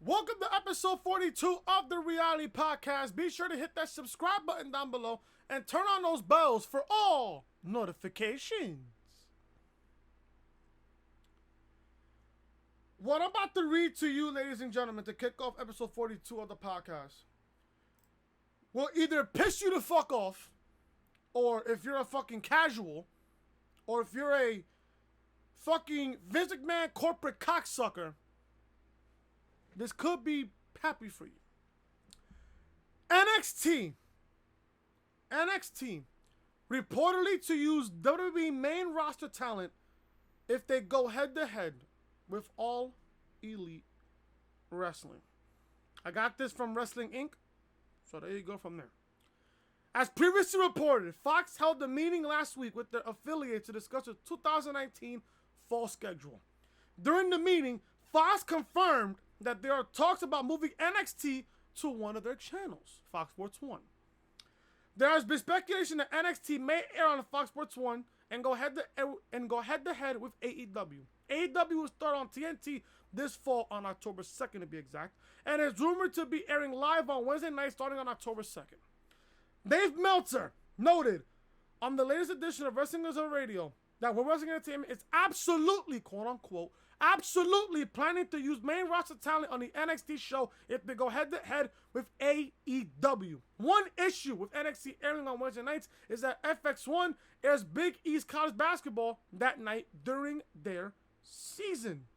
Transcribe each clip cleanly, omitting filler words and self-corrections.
Welcome to episode 42 of the Reality Podcast. Be sure to hit that subscribe button down below and turn on those bells for all notifications. What I'm about to read to you, ladies and gentlemen, to kick off episode 42 of the podcast will either piss you the fuck off, or if you're a fucking casual, or if you're a fucking Vince McMahon corporate cocksucker, this could be happy for you. NXT reportedly to use WWE Main Roster Talent if they go head-to-head with All Elite Wrestling. I got this from Wrestling Inc., so there you go from there. As previously reported, Fox held a meeting last week with their affiliate to discuss the 2019 fall schedule. During the meeting, Fox confirmed that there are talks about moving NXT to one of their channels, Fox Sports 1. There has been speculation that NXT may air on Fox Sports 1 and go head-to-head with AEW. AEW will start on TNT this fall on October 2nd to be exact, and is rumored to be airing live on Wednesday night starting on October 2nd. Dave Meltzer noted on the latest edition of Wrestling News Radio that World Wrestling Entertainment is absolutely, quote-unquote, absolutely planning to use main roster talent on the NXT show if they go head-to-head with AEW. One issue with NXT airing on Wednesday nights is that FX1 airs Big East College basketball that night during their season.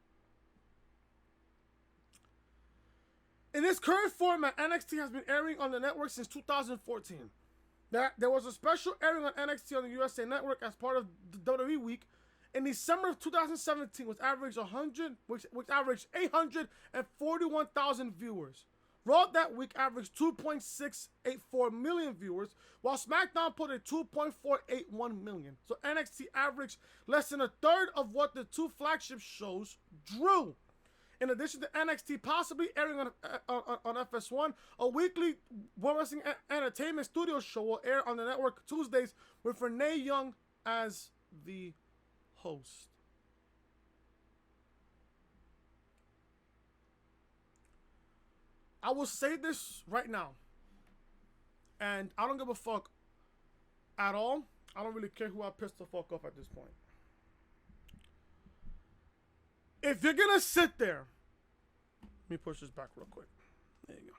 In its current format, NXT has been airing on the network since 2014. There was a special airing on NXT on the USA Network as part of the WWE Week in December of 2017, which averaged 841,000 viewers. Raw that week averaged 2.684 million viewers, while SmackDown put at 2.481 million. So NXT averaged less than a third of what the two flagship shows drew. In addition to NXT possibly airing on FS1, a weekly World Wrestling Entertainment studio show will air on the network Tuesdays with Renee Young as the host. I will say this right now, and I don't give a fuck at all. I don't really care who I pissed the fuck off at this point. If you're gonna sit there, let me push this back real quick. There you go.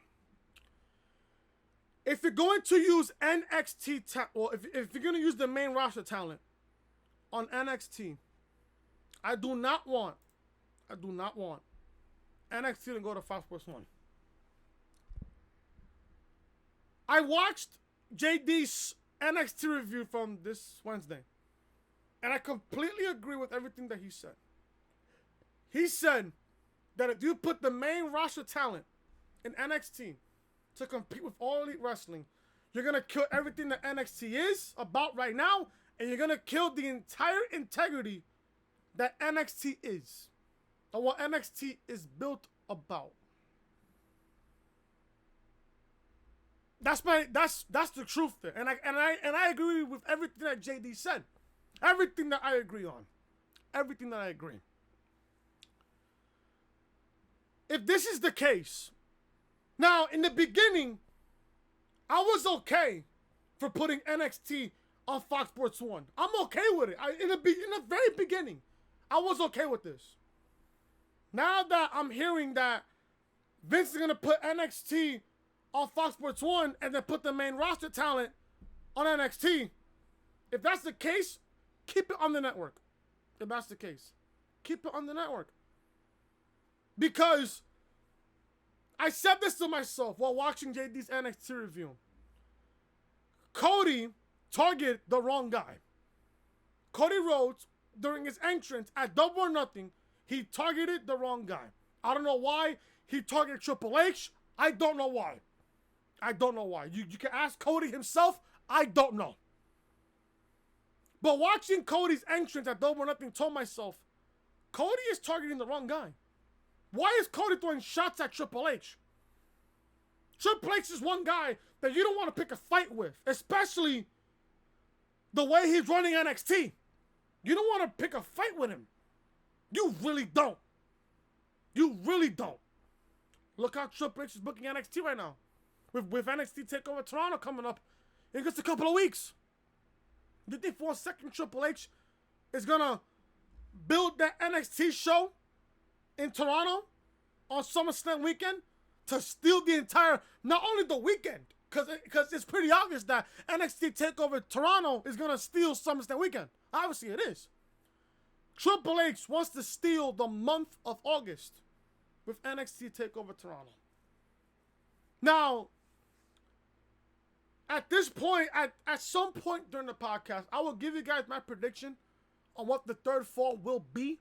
If you're going to use NXT, if you're gonna use the main roster talent on NXT, I do not want NXT to go to Fox Sports 1. I watched JD's NXT review from this Wednesday, and I completely agree with everything that he said. He said that if you put the main roster talent in NXT to compete with All Elite Wrestling, you're going to kill everything that NXT is about right now, and you're going to kill the entire integrity that NXT is, and what NXT is built about. That's the truth there. And I agree with everything that JD said. Everything that I agree on. Everything that I agree. If this is the case, now in the beginning, I was okay for putting NXT on Fox Sports 1. I'm okay with it. In the very beginning, I was okay with this. Now that I'm hearing that Vince is going to put NXT on Fox Sports 1 and then put the main roster talent on NXT, if that's the case, keep it on the network. If that's the case, keep it on the network. Because I said this to myself while watching JD's NXT review. Cody targeted the wrong guy. Cody Rhodes, during his entrance at Double or Nothing, he targeted the wrong guy. I don't know why he targeted Triple H. I don't know why. You can ask Cody himself. I don't know. But watching Cody's entrance at Double or Nothing, told myself, Cody is targeting the wrong guy. Why is Cody throwing shots at Triple H? Triple H is one guy that you don't want to pick a fight with, especially the way he's running NXT. You don't want to pick a fight with him. You really don't. Look how Triple H is booking NXT right now. With NXT TakeOver Toronto coming up in just a couple of weeks. Do you think for a second Triple H is going to build that NXT show in Toronto on SummerSlam weekend to steal the entire, not only the weekend, because it's pretty obvious that NXT TakeOver Toronto is going to steal SummerSlam weekend. Obviously it is. Triple H wants to steal the month of August with NXT TakeOver Toronto. Now, at this point, at some point during the podcast, I will give you guys my prediction on what the third fall will be.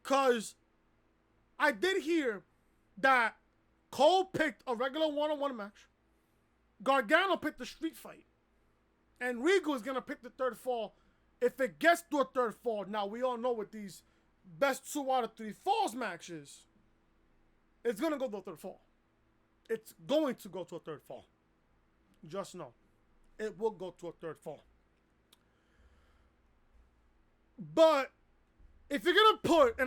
Because I did hear that Cole picked a regular one-on-one match. Gargano picked the street fight. And Regal is going to pick the third fall if it gets to a third fall. Now, we all know what these best 2 out of 3 falls matches, it's going to go to a third fall. It's going to go to a third fall. Just know. It will go to a third fall. But if you're going to put,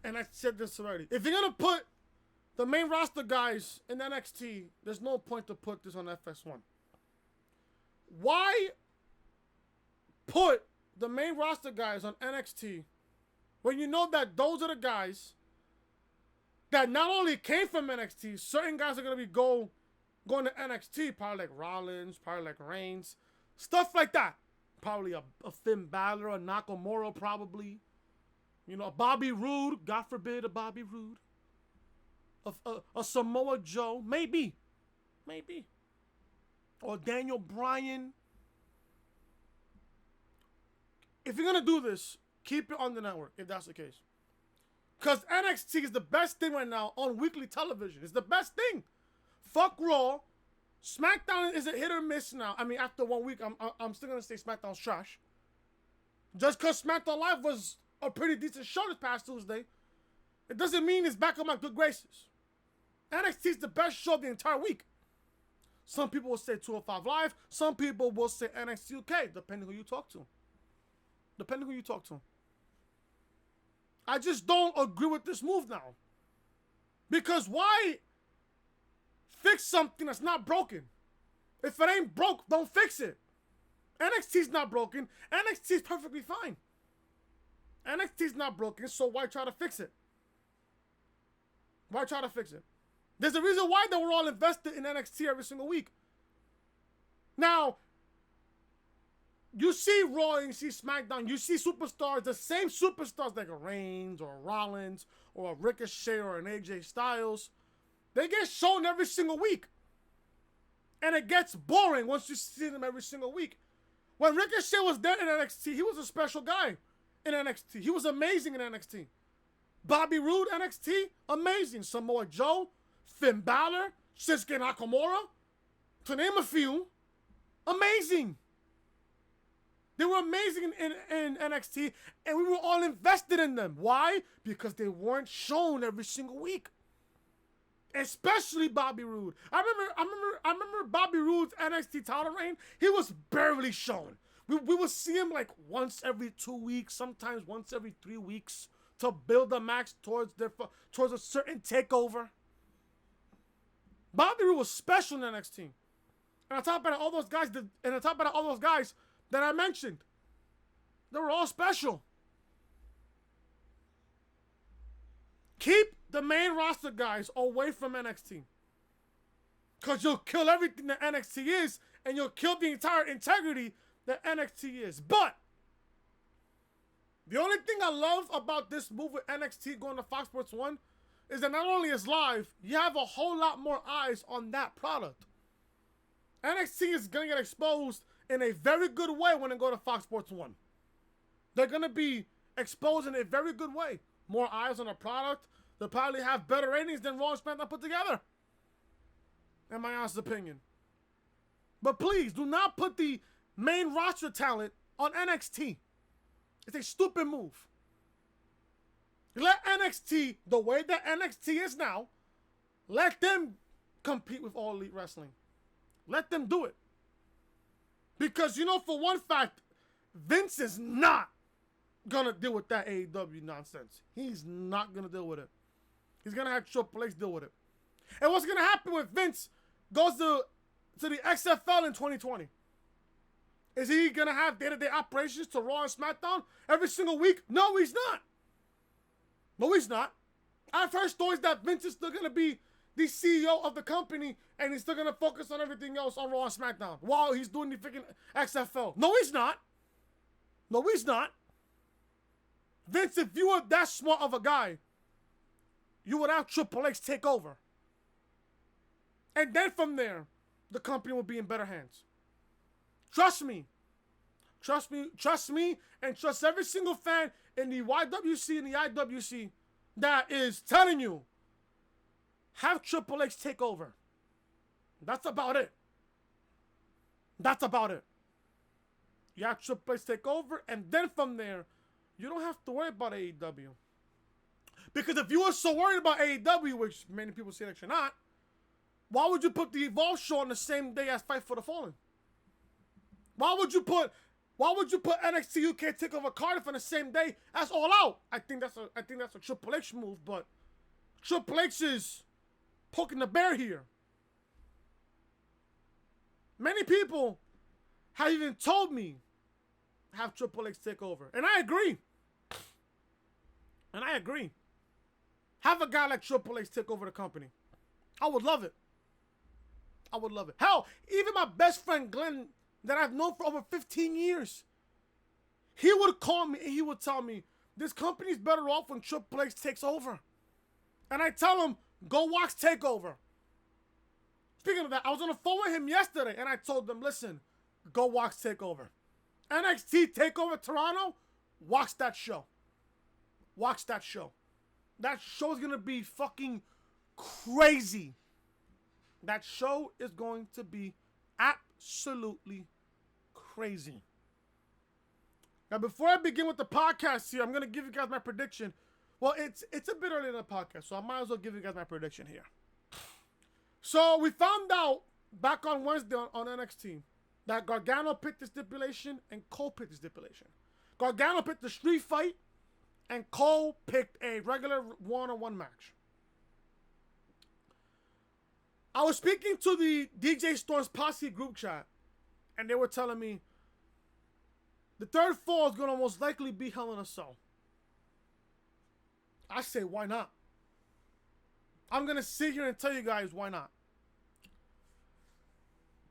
and I said this already, if you're going to put the main roster guys in NXT, there's no point to put this on FS1. Why put the main roster guys on NXT when you know that those are the guys that not only came from NXT, certain guys are going to be going to NXT, probably like Rollins, probably like Reigns, stuff like that. Probably a Finn Balor, a Nakamura probably. You know, a Bobby Roode, God forbid a Bobby Roode. A Samoa Joe, maybe. Or Daniel Bryan. If you're going to do this, keep it on the network, if that's the case. Because NXT is the best thing right now on weekly television. It's the best thing. Fuck Raw. SmackDown is a hit or miss now. I mean, after 1 week, I'm still going to say SmackDown's trash. Just because SmackDown Live was a pretty decent show this past Tuesday, it doesn't mean it's back on my good graces. NXT is the best show of the entire week. Some people will say 205 Live. Some people will say NXT UK, depending who you talk to. I just don't agree with this move now. Because why fix something that's not broken? If it ain't broke, don't fix it. NXT's not broken. NXT's perfectly fine. NXT's not broken, so why try to fix it? There's a reason why they were all invested in NXT every single week. Now, you see Raw and you see SmackDown, you see superstars, the same superstars like a Reigns or a Rollins or a Ricochet or an AJ Styles. They get shown every single week. And it gets boring once you see them every single week. When Ricochet was there in NXT, he was a special guy in NXT. He was amazing in NXT. Bobby Roode, NXT, amazing. Samoa Joe, Finn Balor, Shinsuke Nakamura, to name a few, amazing. They were amazing in NXT, and we were all invested in them. Why? Because they weren't shown every single week. Especially Bobby Roode. I remember Bobby Roode's NXT title reign. He was barely shown. We would see him like once every 2 weeks, sometimes once every 3 weeks, to build a match towards a certain takeover. Bobby Roode was special in NXT. And on top of all those guys that I mentioned, they were all special. Keep the main roster guys away from NXT. Because you'll kill everything that NXT is, and you'll kill the entire integrity that NXT is. But the only thing I love about this move with NXT going to Fox Sports 1 is that not only is live, you have a whole lot more eyes on that product. NXT is going to get exposed in a very good way when they go to Fox Sports 1. They're going to be exposed in a very good way. More eyes on the product. They'll probably have better ratings than Raw and SmackDown put together. In my honest opinion. But please, do not put the main roster talent on NXT. It's a stupid move. Let NXT, the way that NXT is now, let them compete with All Elite Wrestling. Let them do it. Because, you know, for one fact, Vince is not going to deal with that AEW nonsense. He's not going to deal with it. He's going to have Triple H deal with it. And what's going to happen when Vince goes to the XFL in 2020? Is he going to have day-to-day operations to Raw and SmackDown every single week? No, he's not. No, he's not. I've heard stories that Vince is still going to be the CEO of the company and he's still going to focus on everything else on Raw and SmackDown while he's doing the freaking XFL. No, he's not. No, he's not. Vince, if you were that smart of a guy, you would have Triple H take over. And then from there, the company will be in better hands. Trust me. Trust me. Trust me. And trust every single fan in the YWC and the IWC that is telling you, have Triple H take over. That's about it. That's about it. You have Triple H take over, and then from there, you don't have to worry about AEW. Because if you were so worried about AEW, which many people say that you're not, why would you put the Evolve show on the same day as Fight for the Fallen? Why would you put NXT UK TakeOver Cardiff on the same day as All Out? I think that's a Triple H move, but Triple H is poking the bear here. Many people have even told me have Triple H take over, and I agree. Have a guy like Triple H take over the company. I would love it. I would love it. Hell, even my best friend Glenn, that I've known for over 15 years, he would call me and he would tell me, this company's better off when Triple H takes over. And I tell him, go watch TakeOver. Speaking of that, I was on the phone with him yesterday and I told them, listen, go watch TakeOver. NXT TakeOver Toronto, watch that show. Watch that show. That show's going to be fucking crazy. That show is going to be absolutely crazy. Now, before I begin with the podcast here, I'm going to give you guys my prediction. Well, it's a bit early in the podcast, so I might as well give you guys my prediction here. So, we found out back on Wednesday on NXT that Gargano picked the stipulation and Cole picked the stipulation. Gargano picked the street fight and Cole picked a regular one-on-one match. I was speaking to the DJ Storm's Posse group chat, and they were telling me the third fall is going to most likely be Hell in a Cell. I say, why not? I'm going to sit here and tell you guys why not.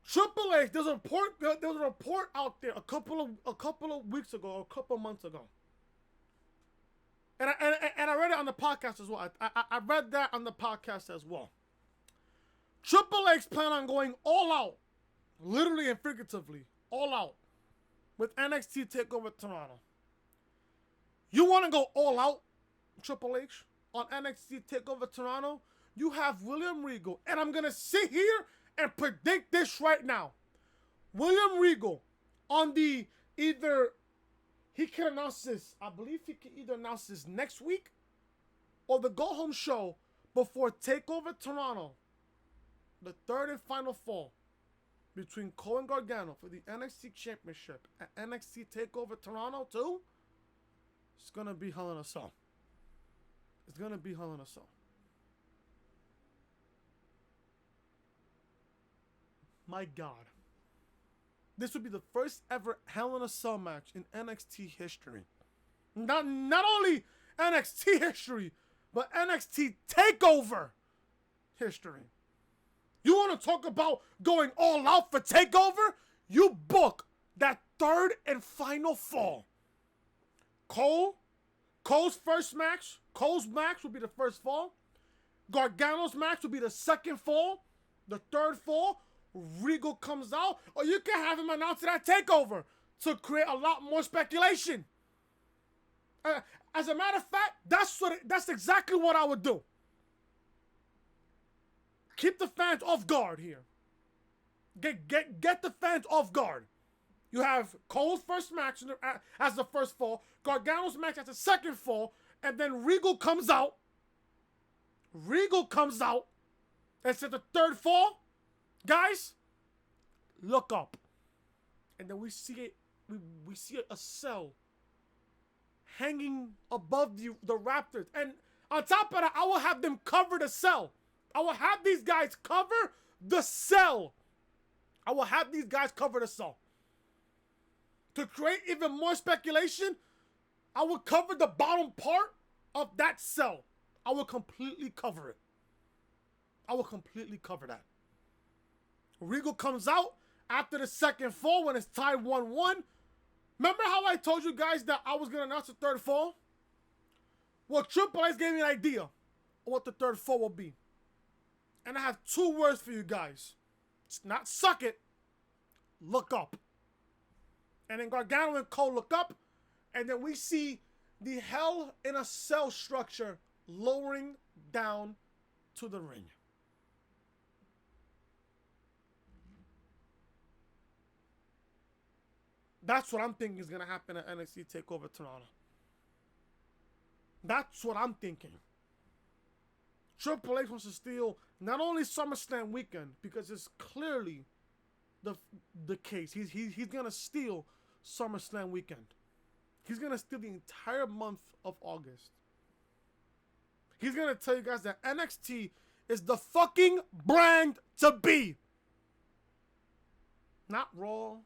Triple H, there was a report out there a couple of weeks ago, or a couple of months ago. And I read it on the podcast as well. I read that on the podcast as well. Triple H plan on going all out, literally and figuratively, all out, with NXT TakeOver Toronto. You want to go all out, Triple H, on NXT TakeOver Toronto? You have William Regal, and I'm going to sit here and predict this right now. William Regal, on the either, he can announce this, I believe he can either announce this next week or the go-home show before TakeOver Toronto, the third and final fall between Cole and Gargano for the NXT Championship at NXT TakeOver Toronto 2, it's going to be Hell in a Cell. It's going to be Hell in a Cell. My God. This would be the first ever Hell in a Cell match in NXT history. Not only NXT history, but NXT TakeOver history. You want to talk about going all out for TakeOver? You book that third and final fall. Cole's first match. Cole's match will be the first fall. Gargano's match will be the second fall. The third fall, Regal comes out. Or you can have him announce it at TakeOver to create a lot more speculation. As a matter of fact, that's exactly what I would do. Keep the fans off guard here. Get the fans off guard. You have Cole's first match as the first fall, Gargano's match as the second fall, and then Regal comes out. And said the third fall, guys, look up. And then we see it. We see a cell hanging above the Raptors, and on top of that, I will have them cover the cell. I will have these guys cover the cell. I will have these guys cover the cell. To create even more speculation, I will cover the bottom part of that cell. I will completely cover it. I will completely cover that. Regal comes out after the second fall when it's tied 1-1. Remember how I told you guys that I was going to announce the third fall? Well, Triple H gave me an idea of what the third fall will be. And I have 2 words for you guys. It's not suck it, look up. And then Gargano and Cole look up, and then we see the Hell in a Cell structure lowering down to the ring. That's what I'm thinking is going to happen at NXT TakeOver Toronto. That's what I'm thinking. Triple H wants to steal not only SummerSlam weekend, because it's clearly the case. He's going to steal SummerSlam weekend. He's going to steal the entire month of August. He's going to tell you guys that NXT is the fucking brand to be. Not Raw,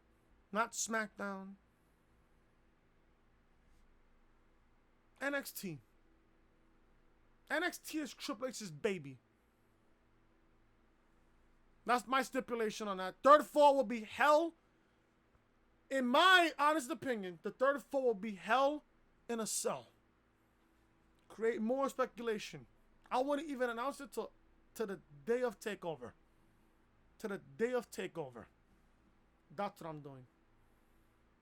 not SmackDown. NXT. NXT is Triple H's baby. That's my stipulation on that. Third fall will be Hell. In my honest opinion, the third fall will be Hell in a Cell. Create more speculation. I wouldn't even announce it to the day of TakeOver. To the day of TakeOver. That's what I'm doing.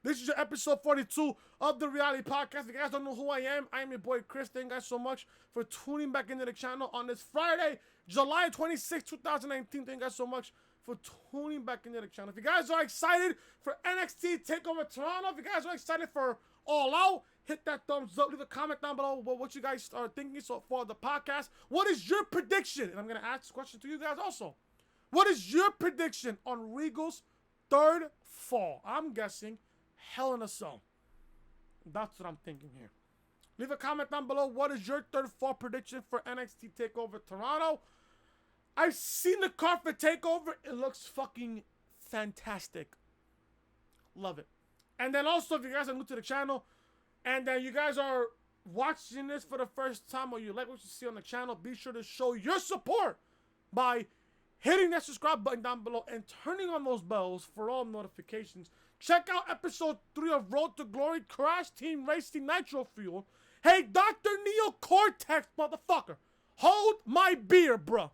This is your episode 42 of the Reality Podcast. If you guys don't know who I am your boy Chris. Thank you guys so much for tuning back into the channel on this Friday, July 26, 2019. Thank you guys so much for tuning back into the channel. If you guys are excited for NXT TakeOver Toronto, if you guys are excited for All Out, hit that thumbs up. Leave a comment down below what you guys are thinking so far of the podcast. What is your prediction? And I'm going to ask this question to you guys also. What is your prediction on Regal's third fall? I'm guessing Hell in a Cell. That's what I'm thinking here. Leave a comment down below. What is your third fall prediction for NXT TakeOver Toronto? I've seen the card for TakeOver. It looks fucking fantastic. Love it. And then also, if you guys are new to the channel, and then you guys are watching this for the first time, or you like what you see on the channel, be sure to show your support by hitting that subscribe button down below and turning on those bells for all notifications. Check out episode 3 of Road to Glory, Crash Team Racing Nitro Fuel. Hey, Dr. Neo Cortex, motherfucker. Hold my beer, bruh.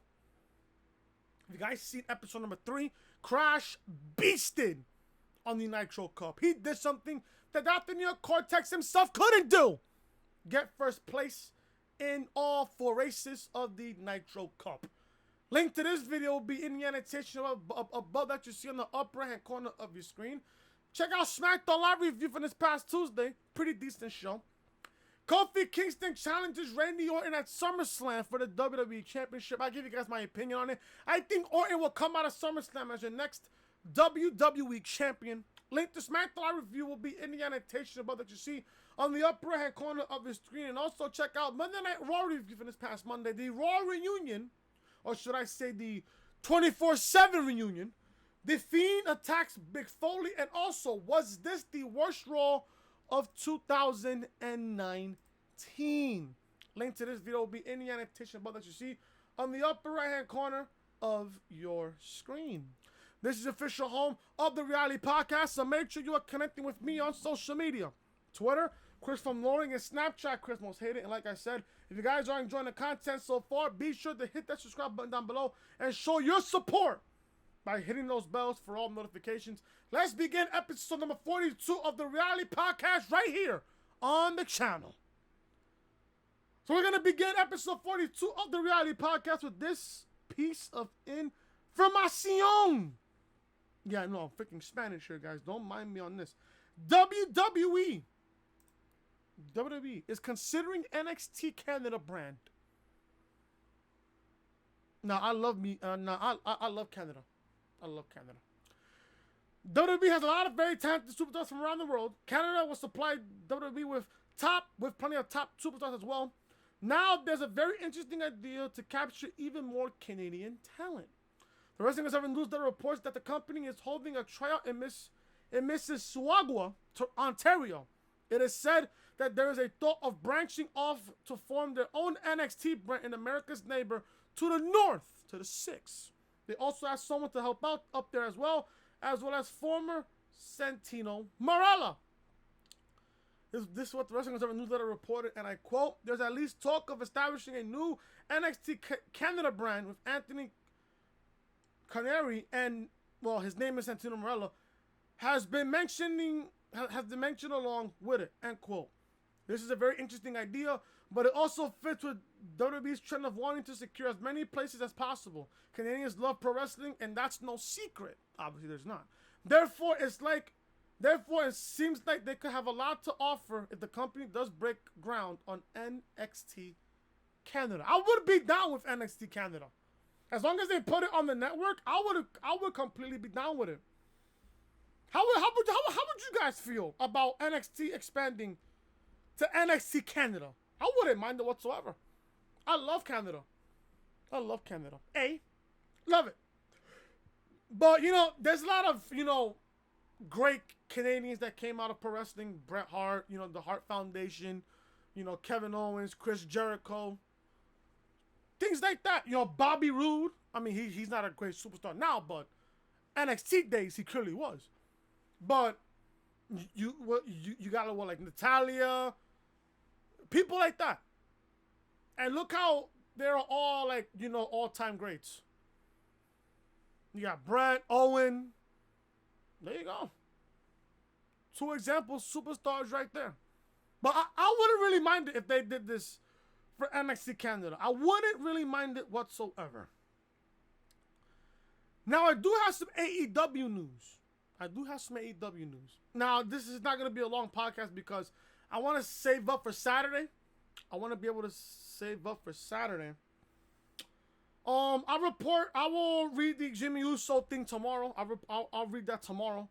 If you guys seen episode number 3, Crash beasted on the Nitro Cup. He did something that Dr. Neo Cortex himself couldn't do. Get first place in all 4 races of the Nitro Cup. Link to this video will be in the annotation above that you see on the upper right hand corner of your screen. Check out SmackDown Live review from this past Tuesday. Pretty decent show. Kofi Kingston challenges Randy Orton at SummerSlam for the WWE Championship. I'll give you guys my opinion on it. I think Orton will come out of SummerSlam as your next WWE Champion. Link to SmackDown Live review will be in the annotation above that you see on the upper right hand corner of your screen. And also check out Monday Night Raw review from this past Monday. The Raw reunion, or should I say the 24/7 reunion. The Fiend attacks Mick Foley, and also, was this the worst Raw of 2019? Link to this video will be in the annotation above that you see on the upper right-hand corner of your screen. This is the official home of the Reality Podcast, so make sure you are connecting with me on social media. Twitter, Chris from Loring, and Snapchat, Chris Most Hated. And like I said, if you guys are enjoying the content so far, be sure to hit that subscribe button down below and show your support by hitting those bells for all notifications. Let's begin episode number 42 of the Reality Podcast right here on the channel. So we're going to begin episode 42 of the Reality Podcast with this piece of information. Yeah, no, I'm freaking Spanish here, guys. Don't mind me on this. WWE is considering NXT Canada brand. Now, I love Canada. I love Canada. WWE has a lot of very talented superstars from around the world. Canada will supply WWE with plenty of top superstars as well. Now there's a very interesting idea to capture even more Canadian talent. The Wrestling Observer Newsletter reports that the company is holding a tryout in Mississauga, Ontario. It is said that there is a thought of branching off to form their own NXT brand in America's neighbor to the north, to the 6. They also asked someone to help out up there as well as former Santino Marella. This is what the Wrestling Observer Newsletter reported, and I quote, "There's at least talk of establishing a new NXT Canada brand with Anthony Canary and, well, his name is Santino Marella, has been mentioned along with it," end quote. This is a very interesting idea, but it also fits with WWE's trend of wanting to secure as many places as possible. Canadians love pro wrestling, and that's no secret. Obviously, there's not. Therefore, it seems like they could have a lot to offer if the company does break ground on NXT Canada. I would be down with NXT Canada. As long as they put it on the network, I would completely be down with it. How would you guys feel about NXT expanding to NXT Canada? I wouldn't mind it whatsoever. I love Canada. Love it. But, there's a lot of, great Canadians that came out of pro wrestling. Bret Hart, the Hart Foundation, Kevin Owens, Chris Jericho. Things like that. Bobby Roode. I mean, he's not a great superstar now, but NXT days, he clearly was. But you got like Natalia, people like that. And look how they're all like, all-time greats. You got Bret, Owen. There you go. 2 examples, superstars right there. But I wouldn't really mind it if they did this for NXT Canada. I wouldn't really mind it whatsoever. Now, I do have some AEW news. Now, this is not going to be a long podcast because I want to save up for Saturday. I want to be able to save up for Saturday. I will read the Jimmy Uso thing tomorrow. I'll read that tomorrow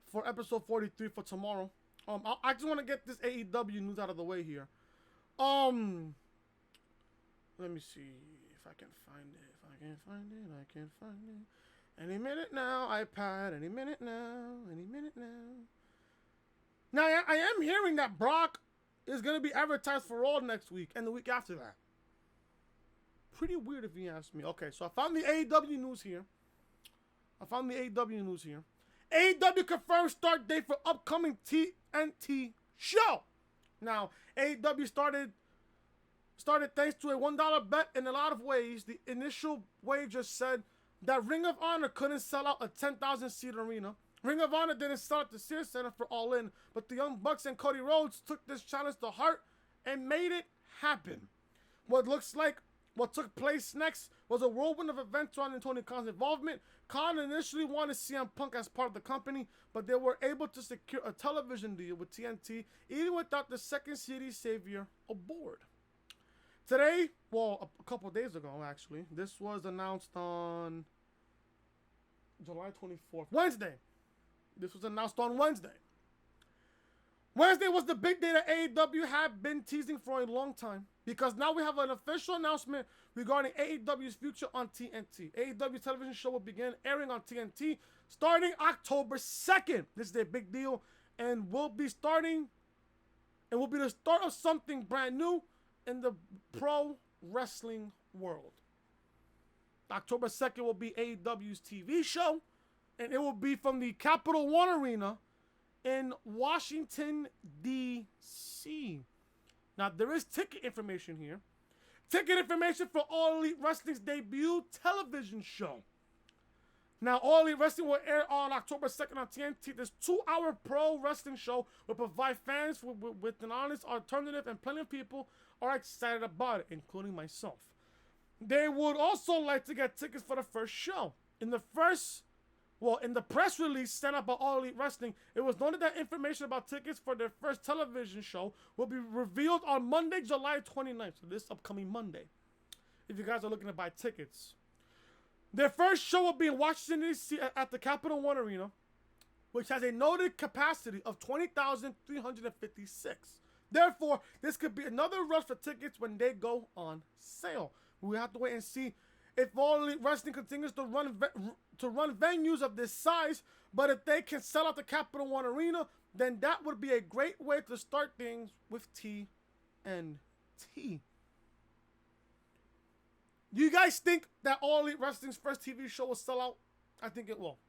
for episode 43 for tomorrow. I just want to get this AEW news out of the way here. Let me see if I can find it. I can't find it. Any minute now, iPad. Any minute now. Now, I am hearing that Brock is going to be advertised for Raw next week and the week after that. Pretty weird if you ask me. Okay, so I found the AEW news here. AEW confirmed start date for upcoming TNT Show. Now, AEW started thanks to a $1 bet in a lot of ways. The initial wager said that Ring of Honor couldn't sell out a 10,000-seat arena. Ring of Honor didn't sell out the Sears Center for All In, but the Young Bucks and Cody Rhodes took this challenge to heart and made it happen. What took place next was a whirlwind of events surrounding Tony Khan's involvement. Khan initially wanted CM Punk as part of the company, but they were able to secure a television deal with TNT, even without the Second City Savior aboard. Today, well, a couple days ago, actually, this was announced on July 24th, Wednesday. This was announced on Wednesday. Wednesday was the big day that AEW had been teasing for a long time, because now we have an official announcement regarding AEW's future on TNT. AEW's television show will begin airing on TNT starting October 2nd. This is a big deal, and will be the start of something brand new in the pro wrestling world. October 2nd will be AEW's TV show, and it will be from the Capital One Arena in Washington, D.C. Now, there is ticket information here. Ticket information for All Elite Wrestling's debut television show. Now, All Elite Wrestling will air on October 2nd on TNT. This 2-hour pro wrestling show will provide fans with an honest alternative, and plenty of people are excited about it, including myself. They would also like to get tickets for the first show. In the press release sent out by All Elite Wrestling, it was noted that information about tickets for their first television show will be revealed on Monday, July 29th, so this upcoming Monday, if you guys are looking to buy tickets. Their first show will be in Washington, D.C. at the Capital One Arena, which has a noted capacity of 20,356. Therefore, this could be another rush for tickets when they go on sale. We have to wait and see if All Elite Wrestling continues to run venues of this size. But if they can sell out the Capital One Arena, then that would be a great way to start things with TNT. Do you guys think that All Elite Wrestling's first TV show will sell out? I think it will.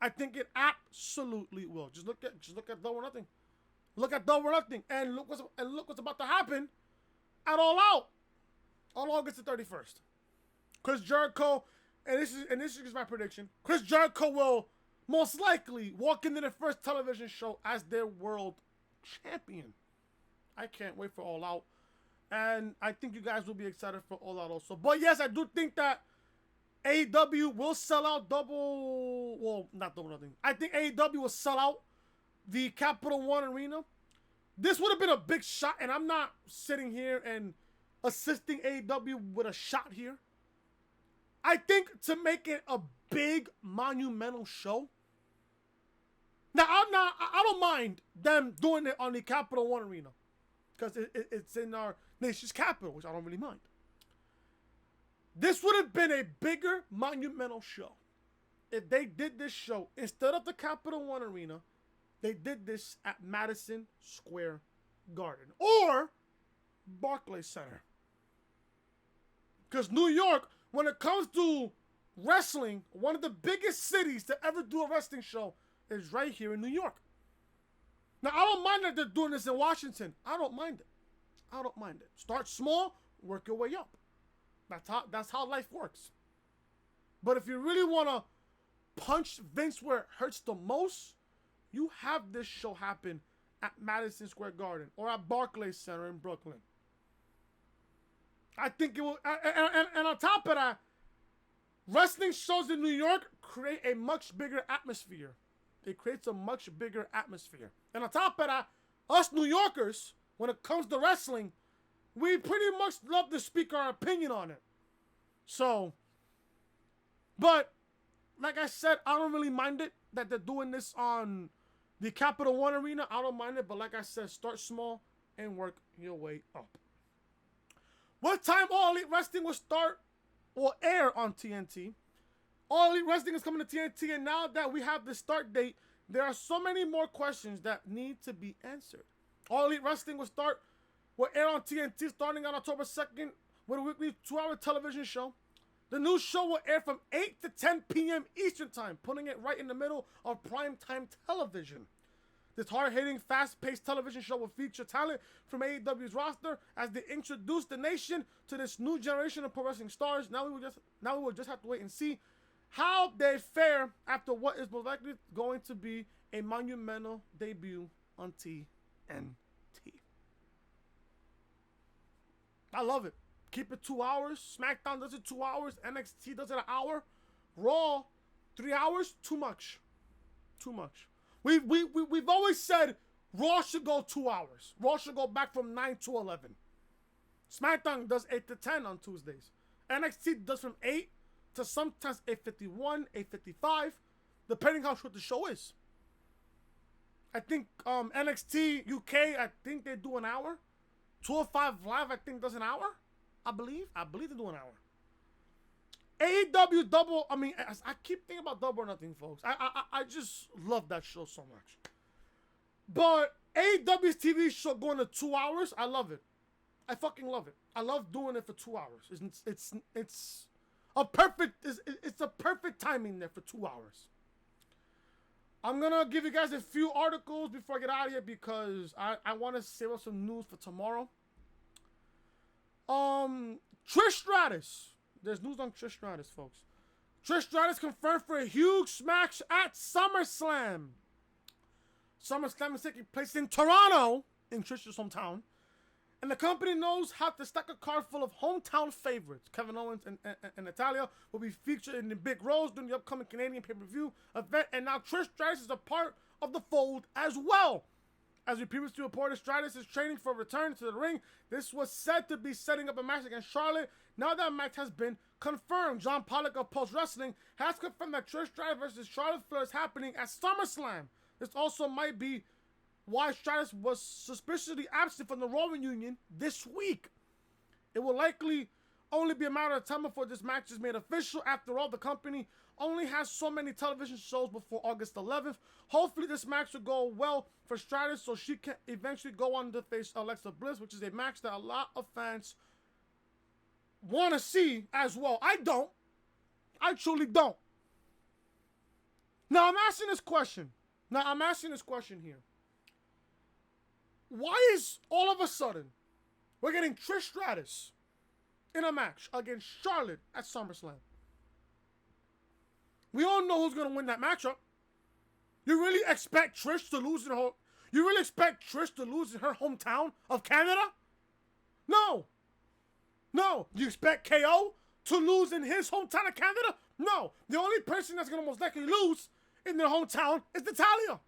I think it absolutely will. Just look at Double or Nothing. Look at Double or Nothing, and look what's about to happen at All Out on August the 31st. Chris Jericho, and this is my prediction. Chris Jericho will most likely walk into their first television show as their world champion. I can't wait for All Out, and I think you guys will be excited for All Out also. But yes, I do think that AEW will sell out not Double Nothing. I think AEW will sell out the Capital One Arena. This would have been a big shot, and I'm not sitting here and assisting AEW with a shot here. I think to make it a big monumental show. Now, I don't mind them doing it on the Capital One Arena because it's in our nation's capital, which I don't really mind. This would have been a bigger monumental show if they did this show instead of the Capital One Arena. They did this at Madison Square Garden or Barclays Center. Because New York, when it comes to wrestling, one of the biggest cities to ever do a wrestling show is right here in New York. Now, I don't mind that they're doing this in Washington. I don't mind it. Start small, work your way up. That's how life works. But if you really want to punch Vince where it hurts the most, you have this show happen at Madison Square Garden or at Barclays Center in Brooklyn. I think it will, and on top of that, wrestling shows in New York create a much bigger atmosphere. It creates a much bigger atmosphere. And on top of that, us New Yorkers, when it comes to wrestling, we pretty much love to speak our opinion on it. So, but like I said, I don't really mind it that they're doing this on the Capital One Arena. I don't mind it, but like I said, start small and work your way up. What time All Elite Wrestling will air on TNT? All Elite Wrestling is coming to TNT, and now that we have the start date, there are so many more questions that need to be answered. All Elite Wrestling will air on TNT starting on October 2nd with a weekly 2-hour television show. The new show will air from 8 to 10 p.m. Eastern Time, putting it right in the middle of primetime television. This hard-hitting, fast-paced television show will feature talent from AEW's roster as they introduce the nation to this new generation of pro wrestling stars. Now we will just have to wait and see how they fare after what is most likely going to be a monumental debut on TNT. I love it. Keep it 2 hours. SmackDown does it 2 hours. NXT does it an hour. Raw, 3 hours. Too much. We've always said Raw should go 2 hours. Raw should go back from 9 to 11. SmackDown does 8 to 10 on Tuesdays. NXT does from 8 to sometimes 8:51, 8:55, depending how short the show is. I think NXT UK, I think they do an hour. 205 Live, I think, does an hour. I believe they do an hour. AEW I keep thinking about Double or Nothing, folks. I just love that show so much. But AEW's TV show going to 2 hours, I love it. I fucking love it. I love doing it for 2 hours. It's a perfect timing there for 2 hours. I'm gonna give you guys a few articles before I get out of here because I want to save up some news for tomorrow. Trish Stratus. There's news on Trish Stratus, folks. Trish Stratus confirmed for a huge match at SummerSlam. SummerSlam is taking place in Toronto, in Trish's hometown. And the company knows how to stack a card full of hometown favorites. Kevin Owens and Natalya will be featured in the big roles during the upcoming Canadian pay-per-view event. And now Trish Stratus is a part of the fold as well. As we previously reported, Stratus is training for a return to the ring. This was said to be setting up a match against Charlotte. Now that match has been confirmed. John Pollock of Post Wrestling has confirmed that Trish Stratus versus Charlotte Flair is happening at SummerSlam. This also might be why Stratus was suspiciously absent from the Raw reunion this week. It will likely only be a matter of time before this match is made official. After all, the company only has so many television shows before August 11th. Hopefully this match will go well for Stratus so she can eventually go on to face Alexa Bliss, which is a match that a lot of fans want to see as well. I don't. I truly don't. Now I'm asking this question here. Why is all of a sudden we're getting Trish Stratus in a match against Charlotte at SummerSlam? We all know who's going to win that matchup. You really expect Trish to lose in her... You really expect Trish to lose in her hometown of Canada? No. No. You expect KO to lose in his hometown of Canada? No. The only person that's going to most likely lose in their hometown is Natalya.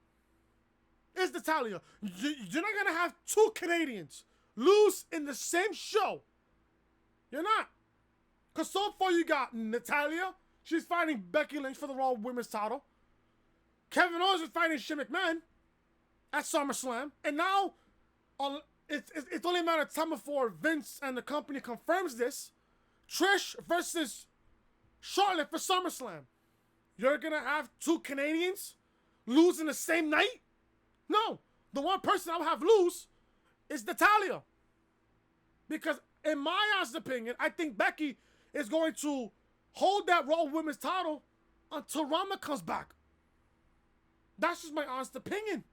You're not going to have two Canadians lose in the same show. You're not. Because so far you got Natalya. She's fighting Becky Lynch for the Raw Women's title. Kevin Owens is fighting Shane McMahon at SummerSlam. And now, it's only a matter of time before Vince and the company confirms this. Trish versus Charlotte for SummerSlam. You're going to have two Canadians lose in the same night? No. The one person I'll have lose is Natalya. Because in my honest opinion, I think Becky is going to hold that Raw Women's title until Ronda comes back. That's just my honest opinion.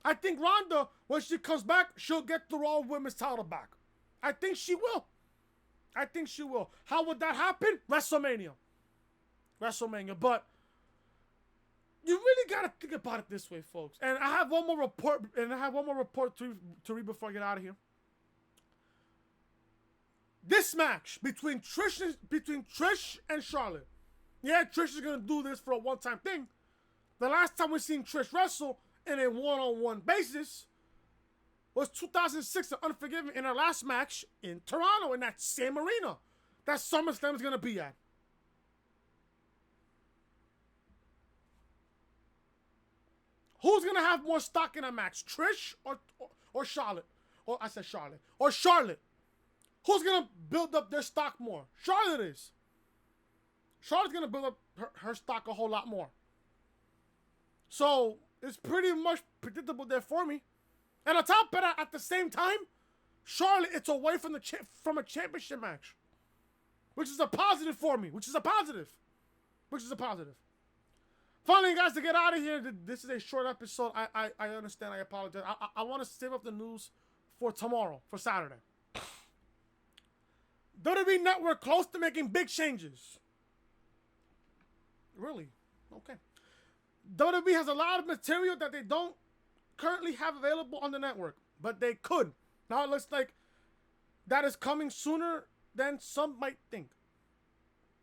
I think Ronda, when she comes back, she'll get the Raw Women's title back. I think she will. How would that happen? WrestleMania. But you really got to think about it this way, folks. And I have one more report, to read before I get out of here. This match between Trish and Charlotte. Yeah, Trish is going to do this for a one-time thing. The last time we seen Trish wrestle in a one-on-one basis was 2006 at Unforgiven in her last match in Toronto in that same arena that SummerSlam is going to be at. Who's going to have more stock in a match, Trish or Charlotte? Or I said Charlotte. Or Charlotte. Who's going to build up their stock more? Charlotte is. Charlotte's going to build up her stock a whole lot more. So, it's pretty much predictable there for me. And on top of that, at the same time, Charlotte, it's away from a championship match. Which is a positive for me. Which is a positive. Finally, guys, to get out of here, this is a short episode. I understand. I apologize. I want to save up the news for tomorrow, for Saturday. WWE Network close to making big changes. Really? Okay. WWE has a lot of material that they don't currently have available on the network, but they could. Now it looks like that is coming sooner than some might think.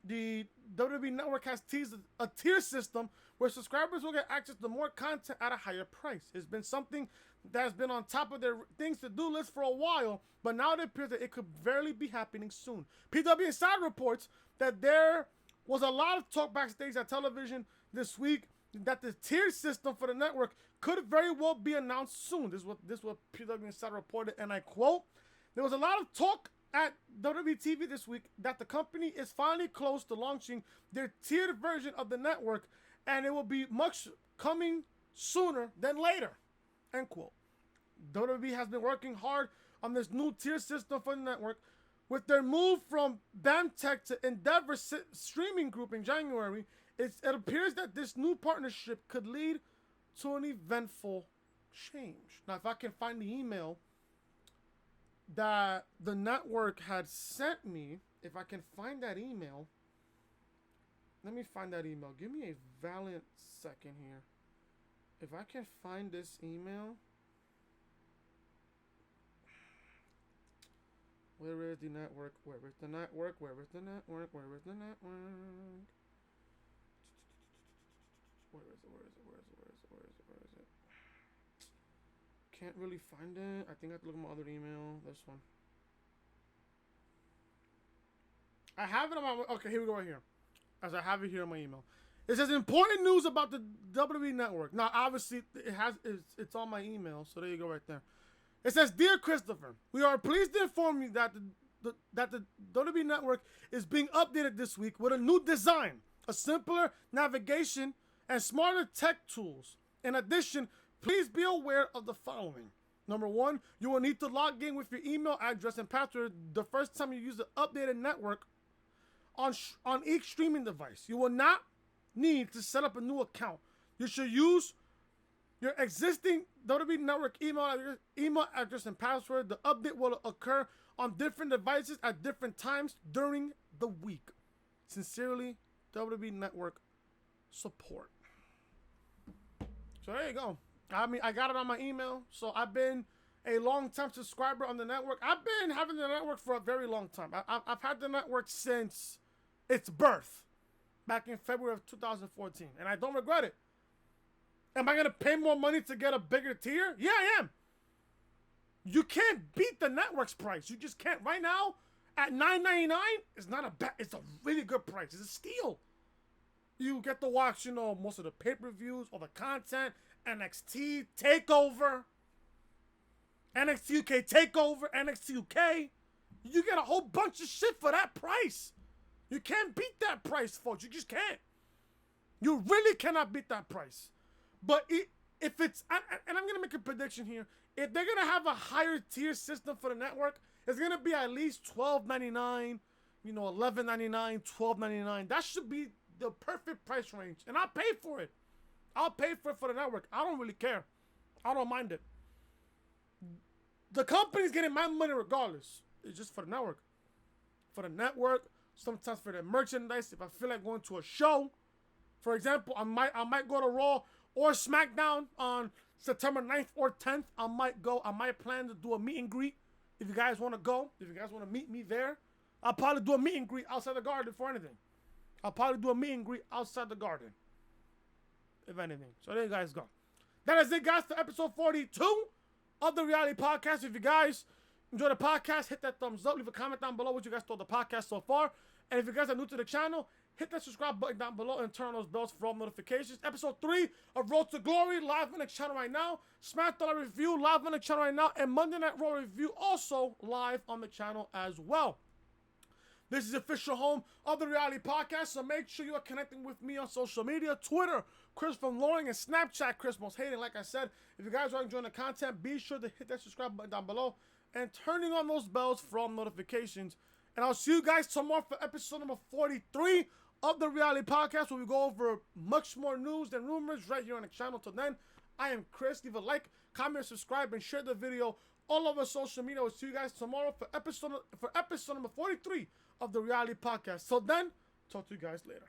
The WWE Network has teased a tier system where subscribers will get access to more content at a higher price. It's been something that has been on top of their things to do list for a while, but now it appears that it could barely be happening soon. PW Insider reports that there was a lot of talk backstage at television this week that the tier system for the network could very well be announced soon. This is what PW Insider reported, and I quote, "There was a lot of talk at WWE TV this week that the company is finally close to launching their tiered version of the network, and it will be much coming sooner than later." End quote. WWE has been working hard on this new tier system for the network. With their move from BAMTech to Endeavor Streaming Group in January, it appears that this new partnership could lead to an eventful change. Now, if I can find the email that the network had sent me, if I can find that email, let me find that email. Give me a valiant second here. If I can find this email, where is the network? Where is the network? Where is the network? Where is the network? Where is it? Where is it? Where is it? Where is it? Where is it? Where is it? Can't really find it. I think I have to look at my other email. This one. I have it on my... Okay, here we go right here. As I have it here in my email. It says important news about the WWE Network. Now, obviously, it's on my email, so there you go right there. It says, Dear Christopher, we are pleased to inform you that the WWE Network is being updated this week with a new design, a simpler navigation, and smarter tech tools. In addition, please be aware of the following. Number one, you will need to log in with your email address and password the first time you use the updated network on each streaming device. You will not need to set up a new account. You should use your existing WWE Network email address and password. The update will occur on different devices at different times during the week. Sincerely, WWE Network support. So there you go. I mean, I got it on my email. So I've been a long-time subscriber on the network. I've been having the network for a very long time. I've had the network since its birth, back in February of 2014. And I don't regret it. Am I going to pay more money to get a bigger tier? Yeah, I am. You can't beat the network's price. You just can't. Right now, at $9.99, it's not a bad. It's a really good price. It's a steal. You get to watch, most of the pay-per-views, all the content, NXT TakeOver, NXT UK TakeOver, NXT UK. You get a whole bunch of shit for that price. You can't beat that price, folks. You just can't. You really cannot beat that price. But if it's, and I'm going to make a prediction here, if they're going to have a higher tier system for the network, it's going to be at least $12.99, $11.99, $12.99. That should be the perfect price range. And I'll pay for it. I'll pay for it for the network. I don't really care. I don't mind it. The company's getting my money regardless. It's just for the network. For the network, sometimes for the merchandise. If I feel like going to a show, for example, I might go to Raw or SmackDown on September 9th or 10th. I might plan to do a meet and greet. If you guys want to go, if you guys want to meet me there, I'll probably do a meet and greet outside the Garden for anything. I'll probably do a meet and greet outside the Garden, if anything. So there you guys go. That is it, guys, for episode 42 of the Reality Podcast. If you guys enjoy the podcast, hit that thumbs up. Leave a comment down below what you guys thought of the podcast so far. And if you guys are new to the channel, hit that subscribe button down below and turn on those bells for all notifications. Episode 3 of Road to Glory, live on the channel right now. SmackDown Review, live on the channel right now. And Monday Night Raw Review, also live on the channel as well. This is the official home of the Reality Podcast, so make sure you are connecting with me on social media. Twitter, Chris from Loring, and Snapchat, Chris Most Hated. Like I said, if you guys are enjoying the content, be sure to hit that subscribe button down below and turning on those bells for all notifications. And I'll see you guys tomorrow for episode number 43 of the Reality Podcast, where we go over much more news than rumors right here on the channel. Till then, I am Chris. Leave a like, comment, subscribe, and share the video all over social media. We'll see you guys tomorrow for episode number 43 of the Reality Podcast. So then, talk to you guys later.